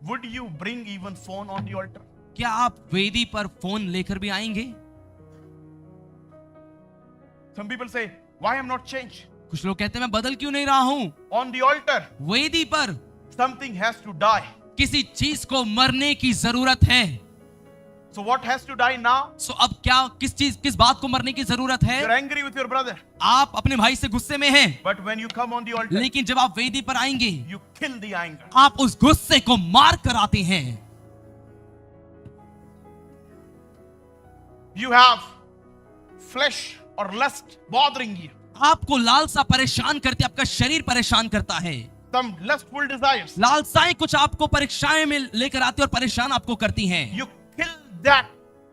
Would you bring even phone on the altar? क्या आप वेदी पर फोन लेकर भी आएंगे? Some people say, why I'm not changed? कुछ लोग कहते हैं मैं बदल क्यों नहीं रहा हूं? On the altar, वेदी पर something has to die. किसी चीज को मरने की जरूरत है। So what has to die now? सो अब क्या किस बात को मरने की जरूरत है? You're angry with your brother. आप अपने भाई से गुस्से में हैं, But when you come on the altar, लेकिन जब आप वेदी पर आएंगे you kill the anger. आप उस गुस्से को मार कर आते हैं। You have flesh or lust bothering you. आपको लालसा परेशान करती है, आपका शरीर परेशान करता है। Some lustful desires. लालसाएं कुछ आपको परीक्षाएं में लेकर आती है और परेशान आपको करती हैं। You kill that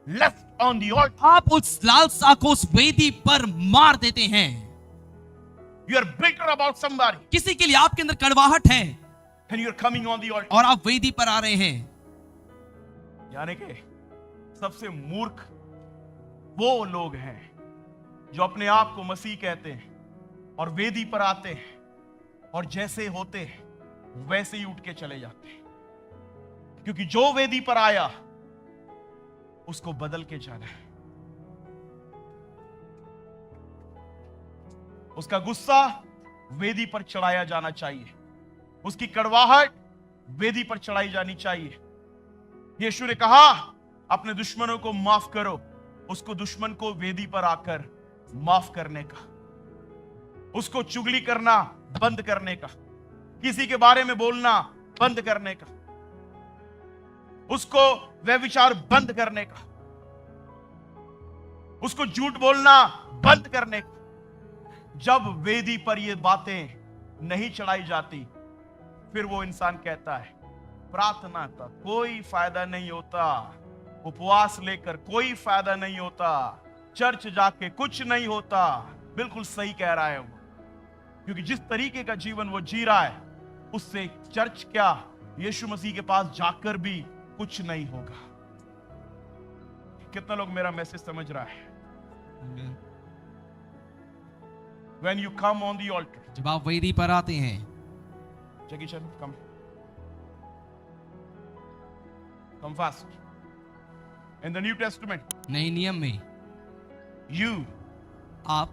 lust on the altar. आप उस लालसा को उस वेदी पर मार देते हैं। You are bitter about somebody किसी के लिए आपके अंदर कड़वाहट है and you're coming on the altar. और आप वेदी पर आ रहे हैं। यानी कि सबसे मूर्ख वो लोग हैं जो अपने आप को मसीह कहते हैं और वेदी पर आते हैं और जैसे होते हैं वैसे ही उठ के चले जाते हैं, क्योंकि जो वेदी पर आया उसको बदल के जाना है। उसका गुस्सा वेदी पर चढ़ाया जाना चाहिए, उसकी कड़वाहट वेदी पर चढ़ाई जानी चाहिए। यीशु ने कहा अपने दुश्मनों को माफ करो, उसको दुश्मन को वेदी पर आकर माफ करने का, उसको चुगली करना बंद करने का, किसी के बारे में बोलना बंद करने का, उसको व्यभिचार बंद करने का, उसको झूठ बोलना बंद करने का। जब वेदी पर ये बातें नहीं चढ़ाई जाती, फिर वो इंसान कहता है प्रार्थना का कोई फायदा नहीं होता, उपवास लेकर कोई फायदा नहीं होता, चर्च जाके कुछ नहीं होता। बिल्कुल सही कह रहा है वो, क्योंकि जिस तरीके का जीवन वो जी रहा है उससे चर्च क्या, यीशु मसीह के पास जाकर भी कुछ नहीं होगा। कितना लोग मेरा मैसेज समझ रहा है? When you come on the altar, जब आप वेदी पर आते हैं, Jackie Chan, come fast. In the New Testament, नए नियम में आप,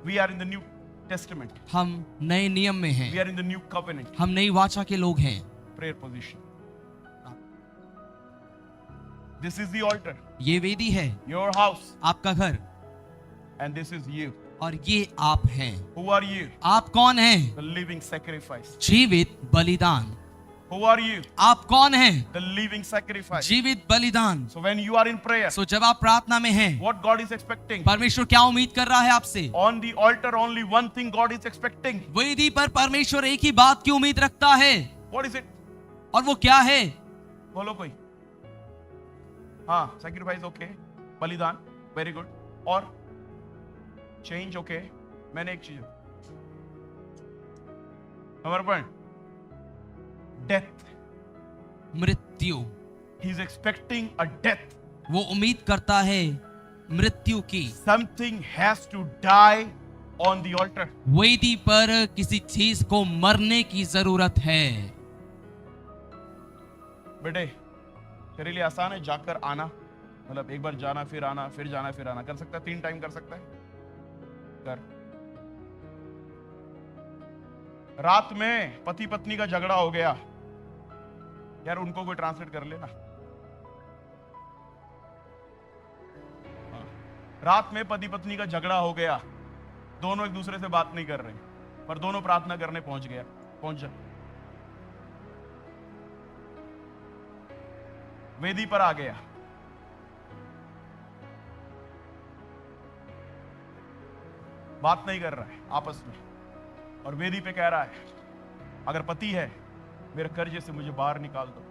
we are in the New Testament. हम नए नियम में We हैं, are in the New Covenant. हम नई वाचा के लोग हैं। Prayer position. This is the altar, ये वेदी है, your house, आपका घर, and this is you. और ये आप हैं। Who are you? आप कौन हैं? The living sacrifice. जीवित बलिदान। Who are you? आप कौन हैं? The living sacrifice. जीवित बलिदान। So when you are in prayer, सो जब आप प्रार्थना में हैं, what God is expecting? परमेश्वर क्या उम्मीद कर रहा है आपसे? On the altar, only one thing God is expecting. वेदी पर परमेश्वर एक ही बात की उम्मीद रखता है, What is it? और वो क्या है? बोलो कोई। हाँ, sacrifice okay, बलिदान very good, और change okay। मैंने एक चीज, समर्पण, death। मृत्यु। He is expecting a death। वो उम्मीद करता है मृत्यु की। Something has to die on the altar. वेदी पर किसी चीज को मरने की जरूरत है। बेटे तेरे लिए आसान है जाकर आना, मतलब एक बार जाना फिर आना, फिर जाना फिर आना, कर सकता है? 3 टाइम कर सकता है? कर। रात में पति पत्नी का झगड़ा हो गया, यार उनको कोई ट्रांसलेट कर लेना। हाँ। रात में पति पत्नी का झगड़ा हो गया, दोनों एक दूसरे से बात नहीं कर रहे, पर दोनों प्रार्थना करने पहुंच जा। वेदी पर आ गया, बात नहीं कर रहा है आपस में, और वेदी पे कह रहा है अगर पति है मेरे कर्जे से मुझे बाहर निकाल दो,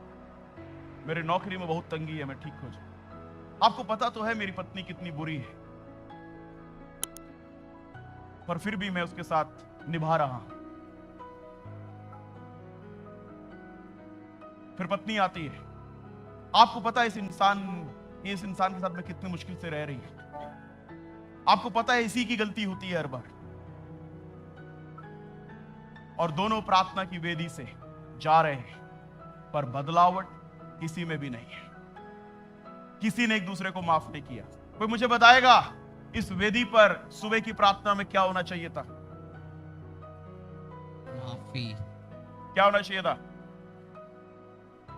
मेरे नौकरी में बहुत तंगी है, मैं ठीक हो जाऊं। आपको पता तो है मेरी पत्नी कितनी बुरी है, पर फिर भी मैं उसके साथ निभा रहा हूं। फिर पत्नी आती है, आपको पता है इस इंसान के साथ मैं कितनी मुश्किल से रह रही हूं, आपको पता है इसी की गलती होती है हर बार, और दोनों प्रार्थना की वेदी से जा रहे हैं, पर बदलावट किसी में भी नहीं है, किसी ने एक दूसरे को माफ नहीं किया। कोई मुझे बताएगा इस वेदी पर सुबह की प्रार्थना में क्या होना चाहिए था? माफी। क्या होना चाहिए था?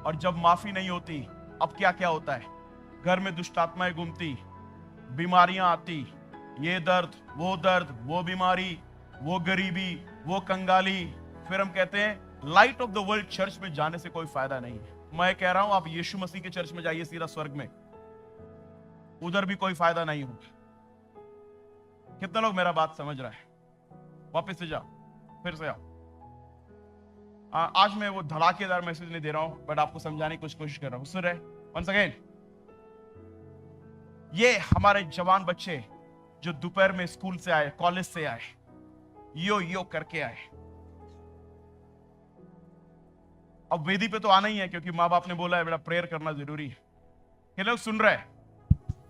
और जब माफी नहीं होती अब क्या क्या होता है? घर में दुष्ट आत्माएं घूमती, बीमारियां आती, ये दर्द, वो बीमारी, वो गरीबी, वो कंगाली। फिर हम कहते हैं light of the world church में जाने से कोई फायदा नहीं है। मैं कह रहा हूं आप यीशु मसीह के चर्च में जाइए सीधा स्वर्ग में, उधर भी कोई फायदा नहीं होगा। कितना लोग मेरा बात समझ रहा है? वापस से जाओ, फिर से आओ। आज मैं वो धड़ाकेदार मैसेज नहीं दे रहा हूं, बट आपको समझाने की कोशिश कर रहा हूं। सुन रहे? वंस अगेन, ये हमारे जवान बच्चे जो दोपहर में स्कूल से आए, कॉलेज से आए, यो करके आए, अब वेदी पे तो आना ही है क्योंकि माँ बाप ने बोला है बेटा प्रेयर करना जरूरी है। ये लोग सुन रहे हैं?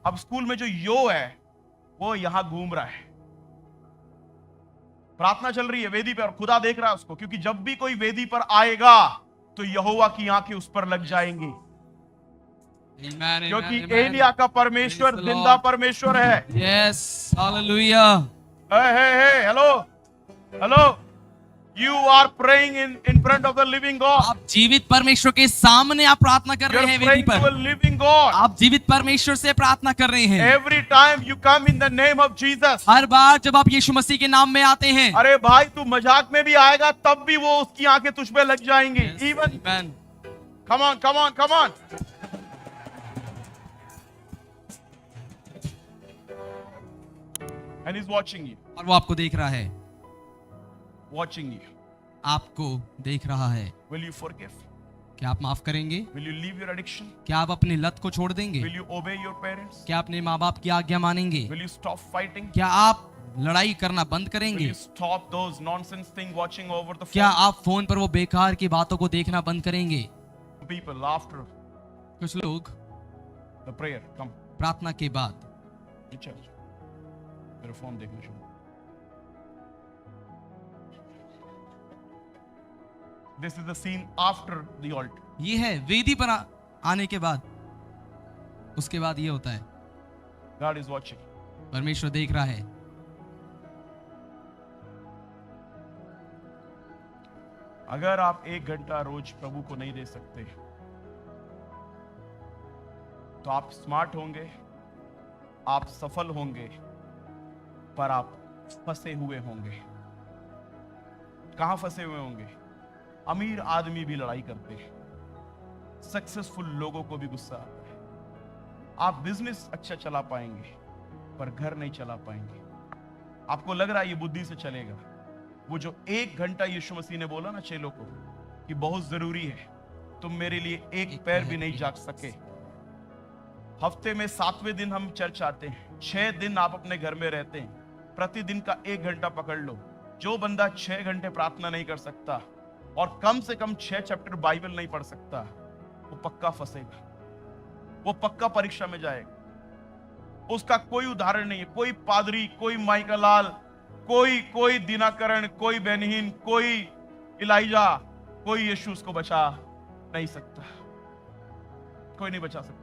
अब स्कूल में जो यो है वो यहां घूम रहा है, प्रार्थना चल रही है वेदी पे और खुदा देख रहा है उसको, क्योंकि जब भी कोई वेदी पर आएगा तो यहोवा की आंखें उस पर लग जाएंगी। क्योंकि एलिया का परमेश्वर जिंदा परमेश्वर है। Yes, hallelujah. Hello, you are praying in front of the living God. आप जीवित परमेश्वर के सामने आप प्रार्थना कर रहे हैं वेदी You're praying to a पर। living God. आप जीवित परमेश्वर से प्रार्थना कर रहे हैं। Every time you come in the name of Jesus. हर बार जब आप यीशु मसीह के नाम में आते हैं, अरे भाई तू मजाक में भी आएगा तब भी वो उसकी आंखें तुझ पे लग जाएंगी। Even Amen. come on. And he's watching you. और वो आपको देख रहा है, Watching you. आपको देख रहा है। Will you forgive? क्या आप माफ करेंगे? Will you leave your addiction? क्या आप अपनी लत को छोड़ देंगे? Will you obey your parents? क्या अपने माँ बाप की आज्ञा मानेंगे? Will you stop fighting? क्या आप लड़ाई करना बंद Will करेंगे? you stop those nonsense thing watching over the क्या phone? आप फोन पर वो बेकार की बातों को देखना बंद करेंगे? People after कुछ लोग the prayer come प्रार्थना के बाद to church. मेरा फोन देखना शुरू। This is the scene after the altar. ये है वेदी पर आने के बाद, उसके बाद ये होता है। God is watching. परमेश्वर देख रहा है। अगर आप 1 घंटा रोज प्रभु को नहीं दे सकते तो आप स्मार्ट होंगे, आप सफल होंगे, पर आप फंसे हुए होंगे। कहां फंसे हुए होंगे? अमीर आदमी भी लड़ाई करते हैं, सक्सेसफुल लोगों को भी गुस्सा आता है। आप बिजनेस अच्छा चला पाएंगे पर घर नहीं चला पाएंगे। आपको लग रहा है ये बुद्धि से चलेगा। वो जो 1 घंटा यीशु मसीह ने बोला ना चेलों को कि बहुत जरूरी है, तुम मेरे लिए एक पैर भी नहीं जाग सके। हफ्ते में 7वें दिन हम चर्च आते हैं, 6 दिन आप अपने घर में रहते हैं, प्रतिदिन का 1 घंटा पकड़ लो। जो बंदा 6 घंटे प्रार्थना नहीं कर सकता और कम से कम 6 चैप्टर बाइबल नहीं पढ़ सकता, वो पक्का फंसेगा, वो पक्का परीक्षा में जाएगा। उसका कोई उदाहरण नहीं है। कोई पादरी, कोई माइकलाल, कोई दिनाकरण, कोई बेनहीन, कोई इलाइजा, कोई यीशु उसको बचा नहीं सकता। कोई नहीं बचा सकता।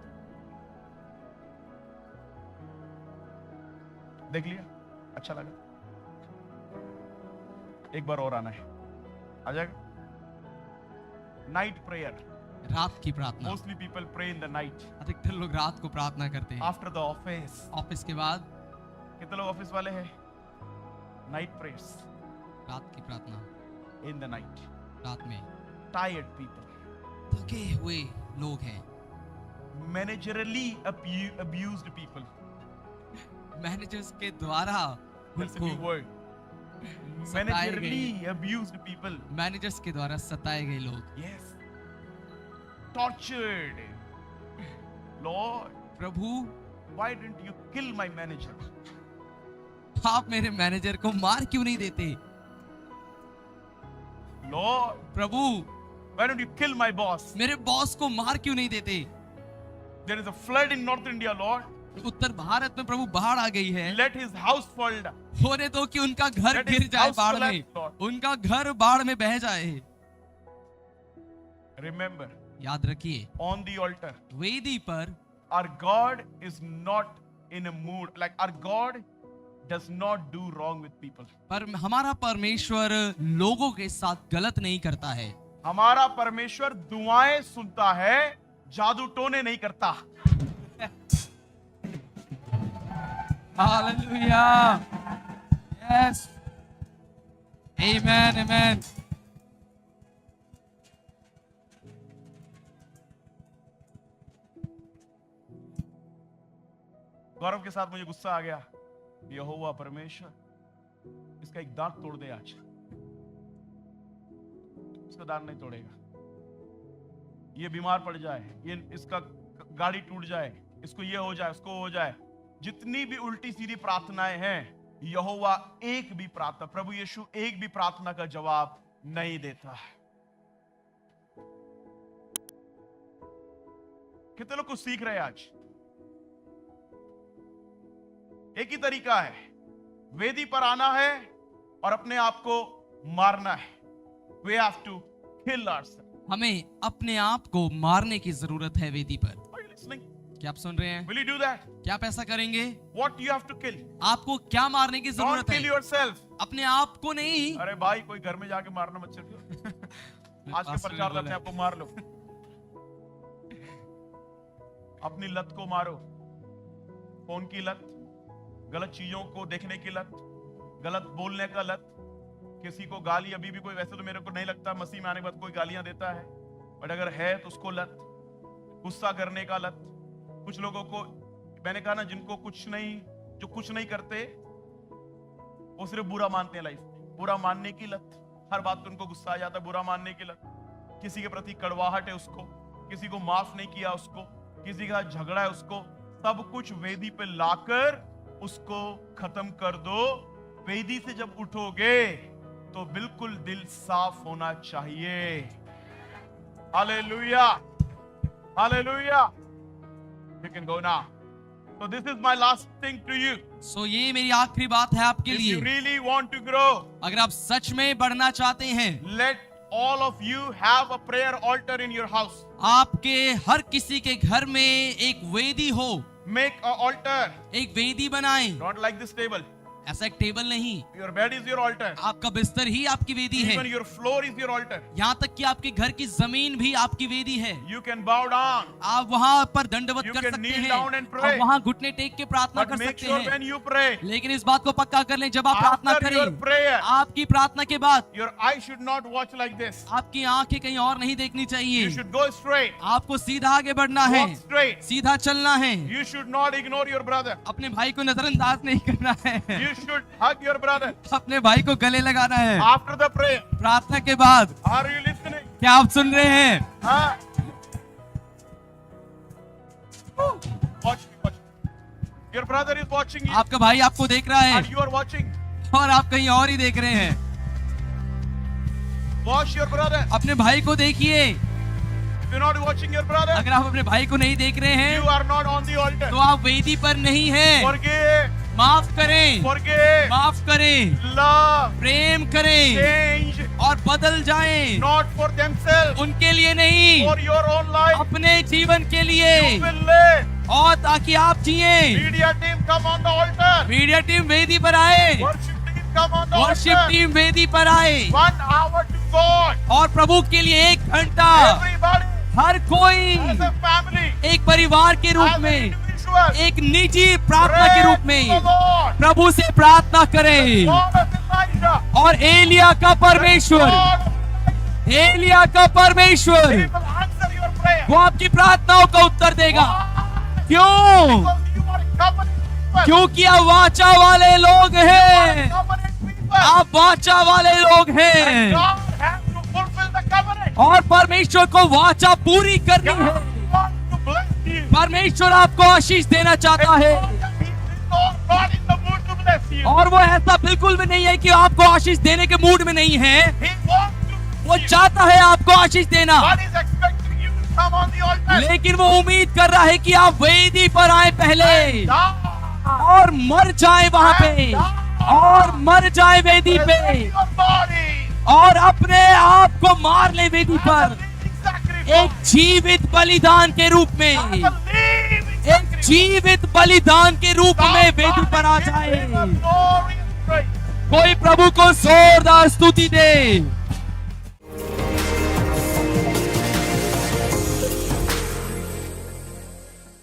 देख लिया, अच्छा लगा। एक बार और आना है, आ जाएगा। नाइट प्रेयर, रात की प्रार्थना। Mostly people pray in the night अधिकतर लोग रात को प्रार्थना करते हैं। After the office. ऑफिस के बाद कितने लोग ऑफिस वाले हैं? नाइट प्रेयर्स, रात की प्रार्थना इन द नाइट। रात में। टायर्ड पीपल, थके हुए लोग हैं, मैनेजरली अब्यूज्ड पीपल। मैनेजर्स के द्वारा That's a big उनको word. सताए गए, Managerially abused people. मैनेजर्स के द्वारा सताए गए लोग। Yes. Tortured. Lord, Prabhu, why didn't you kill my manager? आप मेरे मैनेजर को मार क्यों नहीं देते? Lord, Prabhu, why don't you kill my boss? मेरे बॉस को मार क्यों नहीं देते? There is a flood in North India, Lord. उत्तर भारत में प्रभु बाढ़ आ गई है। Let his house fall down. होने दो कि उनका घर Let गिर his जाए house बाढ़ collapse, में, Lord. उनका घर बाढ़ में बह जाए। Remember, याद रखिए, on the altar, वेदी पर our God is not in a mood. Like our God does not do wrong with people. पर हमारा परमेश्वर लोगों के साथ गलत नहीं करता है। हमारा परमेश्वर दुआएं सुनता है, जादू टोने नहीं करता। हालेलुया, यस, आमेन, आमेन। गौरव के साथ मुझे गुस्सा आ गया। यहोवा परमेश्वर, इसका एक दांत तोड़ दे आज। इसका दांत नहीं तोड़ेगा। ये बीमार पड़ जाए, ये इसका गाड़ी टूट जाए, इसको ये हो जाए, उसको हो जाए। जितनी भी उल्टी सीधी प्रार्थनाएं हैं, यहोवा एक भी प्रार्थना, प्रभु यीशु एक भी प्रार्थना का जवाब नहीं देता। कितने लोग कुछ सीख रहे हैं आज? एक ही तरीका है, वेदी पर आना है और अपने आप को मारना है। We have to kill ourselves. हमें अपने आप को मारने की जरूरत है वेदी पर। Are you listening? क्या आप सुन रहे हैं? Will you do that? क्या आप ऐसा करेंगे? What you have to kill? आपको क्या मारने की Don't जरूरत kill है? yourself. अपने आप को नहीं। अरे भाई, कोई घर में जाके मारना मत चलिए। आज के प्रचार में अपने आप को मार लो। अपनी लत को मारो। फोन की लत, गलत चीजों को देखने की लत, गलत बोलने का लत, किसी को गाली। अभी भी कोई, वैसे तो मेरे को नहीं लगता मसीह में आने के बाद कोई गालियां देता है, बट अगर है तो उसको लत। गुस्सा करने का लत। कुछ लोगों को मैंने कहा ना, जिनको कुछ नहीं, जो कुछ नहीं करते वो सिर्फ बुरा मानते हैं लाइफ में। बुरा मानने की लत, हर बात पे उनको गुस्सा आ जाता है। बुरा मानने की लत, किसी के प्रति कड़वाहट है उसको, किसी को माफ नहीं किया उसको, किसी का झगड़ा है उसको, सब कुछ वेदी पे लाकर उसको खत्म कर दो। वेदी से जब उठोगे तो बिल्कुल दिल साफ होना चाहिए। Hallelujah, hallelujah. You can go now. So this is my last thing to you. सो ये मेरी आखिरी बात है आपके If लिए। you really want to grow, अगर आप सच में बढ़ना चाहते हैं, let all of you have a prayer altar in your house. आपके हर किसी के घर में एक वेदी हो। Make an altar. एक वेदी बनाएं। Not like this table. ऐसा एक टेबल नहीं, Your bed is your altar. आपका बिस्तर ही आपकी वेदी है। Even your floor is your altar. यहाँ तक कि आपके घर की जमीन भी आपकी वेदी है। You can bow down. आप वहाँ पर दंडवत You कर can सकते kneel हैं, down and pray. आप वहाँ घुटने टेक के प्रार्थना But कर make सकते sure हैं। when you pray, लेकिन इस बात को पक्का कर लें, जब आप प्रार्थना after your करें, prayer, आपकी प्रार्थना के बाद your eyes should not watch like this. आपकी आंखें कहीं और नहीं देखनी चाहिए। You should go straight. आपको सीधा आगे बढ़ना है, Walk straight. सीधा चलना है। You should not ignore your brother. अपने भाई को नजरअंदाज नहीं करना है। You should hug your brother. अपने भाई को गले लगाना है। After the prayer. प्रार्थना के बाद Are you listening? क्या आप सुन रहे हैं? Huh? Watch me, watch me. Your brother is watching you. आपका भाई आपको देख रहा है And you are watching. और आप कहीं और ही देख रहे हैं। Watch your brother. अपने भाई को देखिए। If you're not watching your brother, अगर आप अपने भाई को नहीं देख रहे हैं you are not on the altar. तो आप वेदी पर नहीं हैं। Forgive, माफ करें, forgive, माफ करें, love, प्रेम करें change, और बदल जाएं। not for themselves, उनके लिए नहीं, for your own life. अपने जीवन के लिए, You will live. और ताकि आप जिए। Media team, come on the altar. Media team वेदी पर आए, Worship team, come on the worship altar. Team वेदी पर आए 1 hour to God. और प्रभु के लिए 1 घंटा Everybody, हर कोई as a family, एक परिवार के रूप as an में, individual, एक निजी प्रार्थना के pray रूप to में the Lord. प्रभु से प्रार्थना करें। God of Elijah, और एलिया का परमेश्वर, God of Elijah, एलिया का परमेश्वर He will answer your prayer. वो आपकी प्रार्थनाओं का उत्तर देगा। Why? क्यों? Because you are covenant people. क्योंकि आप वाचा वाले लोग You are हैं, covenant people. आप वाचा वाले लोग हैं God has to fulfill the covenant. और परमेश्वर को वाचा पूरी करनी है। God wants to bless you. परमेश्वर आपको आशीष देना चाहता है God is the mood to bless you. और वो ऐसा बिल्कुल भी नहीं है कि आपको आशीष देने के मूड में नहीं है। He wants to वो चाहता है आपको आशीष देना, God is expecting you to come on the altar. लेकिन वो उम्मीद कर रहा है कि आप वेदी पर आए पहले Die. और मर जाए वहां पे, और मर जाए वेदी पे Present your body और अपने आप को मार ले वेदी as a पर, living sacrifice. एक जीवित बलिदान के रूप में, As a living एक sacrifice. जीवित बलिदान के रूप में वेदी पर आ Give जाए। him a glorious praise. कोई प्रभु को जोरदार स्तुति दे।